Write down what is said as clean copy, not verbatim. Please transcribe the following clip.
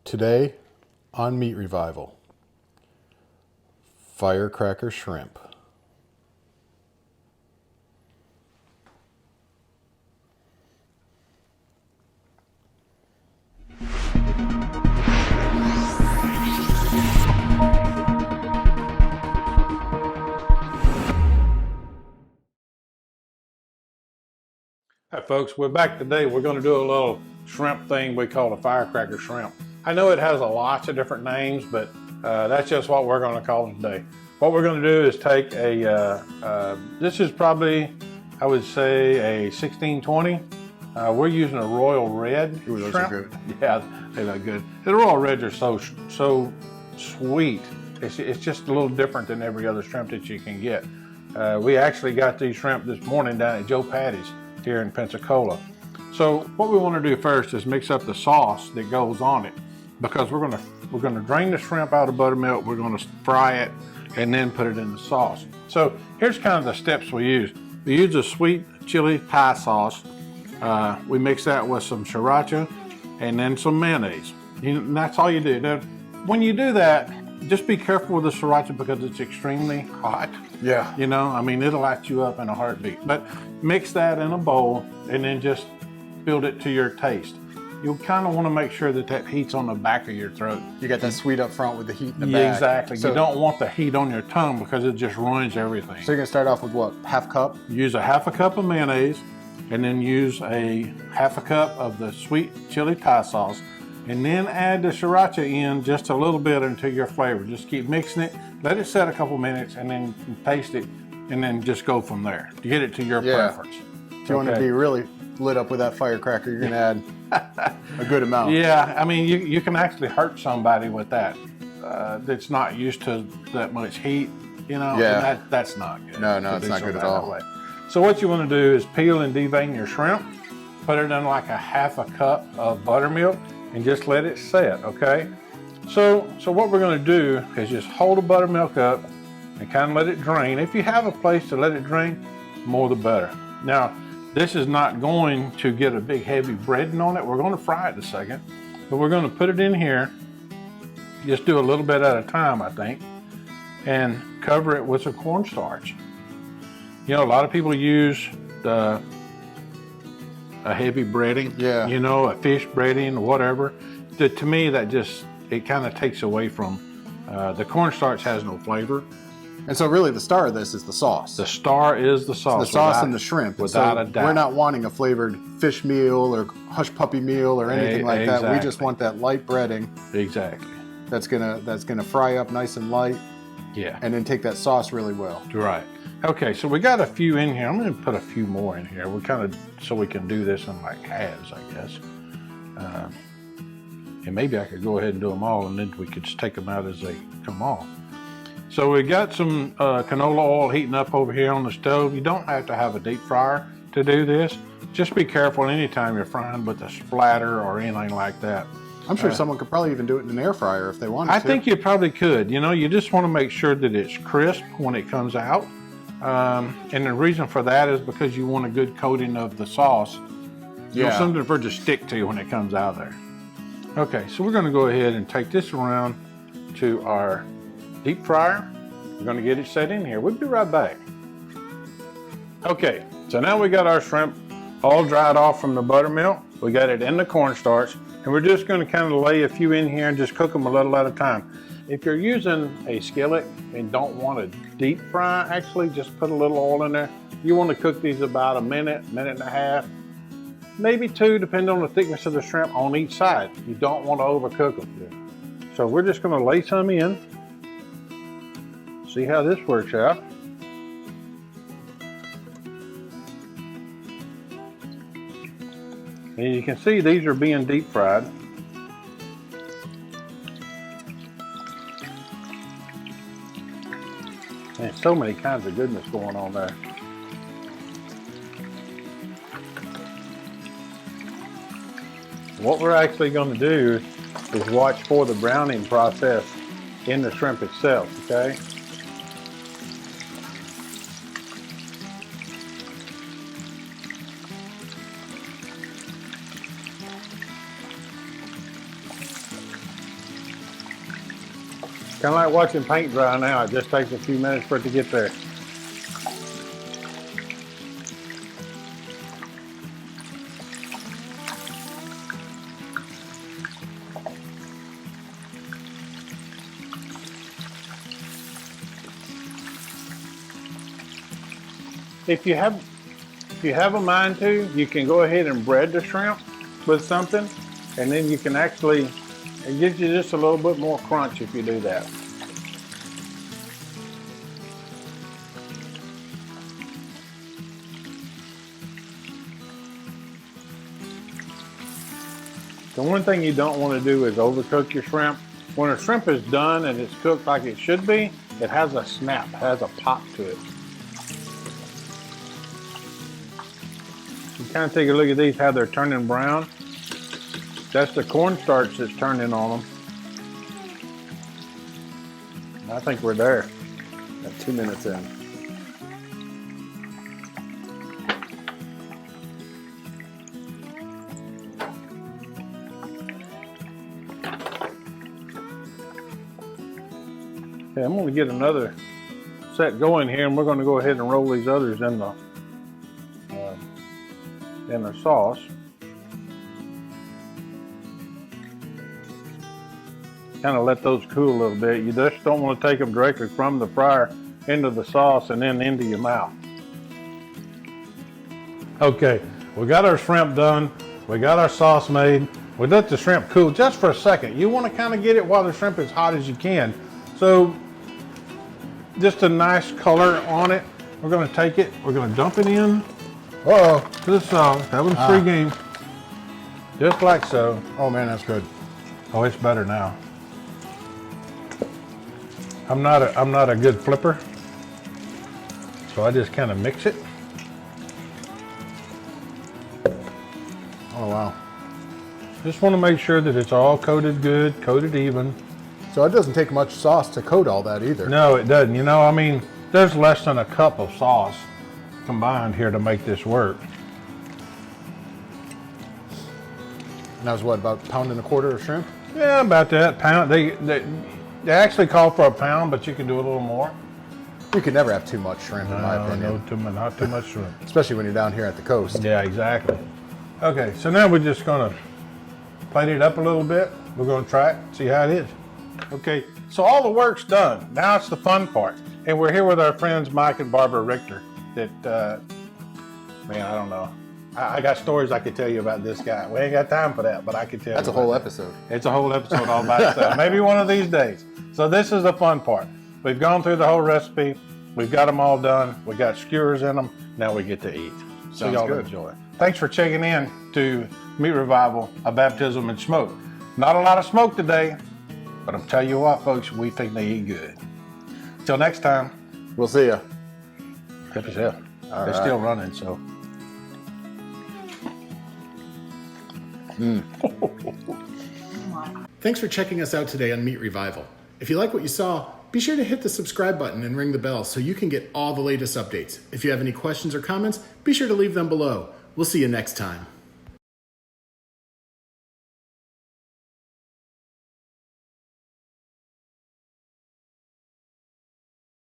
Today on Meat Revival, Firecracker Shrimp. Hi folks, we're back today. We're going to do a little shrimp thing we call a firecracker shrimp. I know it has lots of different names, but that's just what we're going to call it today. What we're going to do is take this is probably, I would say, a 1620. We're using a royal red shrimp. Those are good. Yeah, they look good. The royal reds are so sweet. It's just a little different than every other shrimp that you can get. We actually got these shrimp this morning down at Joe Patty's here in Pensacola. So what we want to do first is mix up the sauce that goes on it, because we're going to drain the shrimp out of buttermilk, we're going to fry it, and then put it in the sauce. So here's kind of the steps we use. We use a sweet chili Thai sauce. We mix that with some Sriracha and then some mayonnaise. And that's all you do. Now, when you do that, just be careful with the Sriracha because it's extremely hot. Yeah. You know, I mean, it'll light you up in a heartbeat. But mix that in a bowl and then just build it to your taste. You'll kind of want to make sure that that heat's on the back of your throat. You got that sweet up front with the heat in the Yeah, back. exactly. So, you don't want the heat on your tongue because it just ruins everything. so you're going to start off with what, half cup? Use a half a cup of mayonnaise and then use a half a cup of the sweet chili Thai sauce. And then add the Sriracha in just a little bit into your flavor. Just keep mixing it, let it set a couple minutes, and then taste it, and then just go from there to get it to your preference. If you want to be really lit up with that firecracker, you're going to add a good amount. Yeah, I mean, you can actually hurt somebody with that that's not used to that much heat, you know, Yeah. and that's not good. No, it's not good at all. So what you want to do is peel and devein your shrimp, put it in like a half a cup of buttermilk, and just let it set, okay? So what we're gonna do is just hold the buttermilk up and kind of let it drain. If you have a place to let it drain, more the better. Now, this is not going to get a big heavy breading on it. We're gonna fry it in a second, but we're gonna put it in here. Just do a little bit at a time, I think, and cover it with some cornstarch. You know, a lot of people use a heavy breading, Yeah. you know, a fish breading, whatever. To me, that just, it kind of takes away from, the cornstarch has no flavor. And so really the star of this is the sauce. The star is the sauce. The sauce and the shrimp. Without so a doubt. We're not wanting a flavored fish meal or hush puppy meal or anything like that. We just Exactly. want that light breading Exactly. that's gonna fry up nice and light, Yeah. and then take that sauce really well. Right. Okay, so we got a few in here. I'm going to put a few more in here. We're kind of, so we can do this in like halves, I guess. And maybe I could go ahead and do them all, and then we could just take them out as they come off. So we got some canola oil heating up over here on the stove. You don't have to have a deep fryer to do this. Just be careful anytime you're frying with a splatter or anything like that. I'm sure someone could probably even do it in an air fryer if they wanted to. I think you probably could. You know, you just want to make sure that it's crisp when it comes out. And the reason for that is because you want a good coating of the sauce. You want something for it to stick to when it comes out there. Okay, so we're going to go ahead and take this around to our deep fryer. We're going to get it set in here. We'll be right back. Okay, so now we got our shrimp all dried off from the buttermilk. We got it in the cornstarch, and we're just going to kind of lay a few in here and just cook them a little at a time. If you're using a skillet and don't want to deep fry, actually just put a little oil in there. You want to cook these about a minute, minute and a half, maybe two, depending on the thickness of the shrimp on each side. You don't want to overcook them. So we're just going to lay some in. See how this works out. And you can see these are being deep fried. There's so many kinds of goodness going on there. What we're actually going to do is watch for the browning process in the shrimp itself, okay? Kind of like watching paint dry now. It just takes a few minutes for it to get there. If you have a mind to, you can go ahead and bread the shrimp with something, and then you can actually, it gives you just a little bit more crunch if you do that. The one thing you don't want to do is overcook your shrimp. When a shrimp is done and it's cooked like it should be, it has a snap, it has a pop to it. You kind of take a look at these, how they're turning brown. That's the cornstarch that's turning on them. I think we're there. Got 2 minutes in. Okay, I'm going to get another set going here, and we're going to go ahead and roll these others in the sauce. Kind of let those cool a little bit. You just don't want to take them directly from the fryer into the sauce and then into your mouth. Okay, we got our shrimp done. We got our sauce made. We let the shrimp cool just for a second. You want to kind of get it while the shrimp is hot as you can. So just a nice color on it. We're going to take it. We're going to dump it in. Uh-oh. To the sauce. That was free game. Just like so. Oh man, that's good. Oh, it's better now. I'm not a good flipper, so I just kind of mix it. Oh wow. Just want to make sure that it's all coated good, coated even. So it doesn't take much sauce to coat all that either. No, it doesn't. You know, I mean, there's less than a cup of sauce combined here to make this work. And that was what, about £1.25 of shrimp? Yeah, about that pound. They actually call for a pound, but you can do a little more. You can never have too much shrimp, in my opinion. No, not too much shrimp. Especially when you're down here at the coast. Yeah, exactly. Okay, so now we're just gonna plate it up a little bit. We're gonna try it, see how it is. Okay, so all the work's done. Now it's the fun part. And we're here with our friends Mike and Barbara Richter that, man, I don't know. I got stories I could tell you about this guy. We ain't got time for that, but I could tell you. That's a whole episode. It's a whole episode all by itself. Maybe one of these days. So this is the fun part. We've gone through the whole recipe. We've got them all done. We got skewers in them. Now we get to eat. So Sounds y'all good. enjoy. Thanks for checking in to Meat Revival, a baptism in smoke. Not a lot of smoke today, but I'm telling you what, folks, we think they eat good. Till next time. We'll see ya. Hip as hell. They're still running, so. Thanks for checking us out today on Meat Revival. If you like what you saw, be sure to hit the subscribe button and ring the bell so you can get all the latest updates. If you have any questions or comments, be sure to leave them below. We'll see you next time.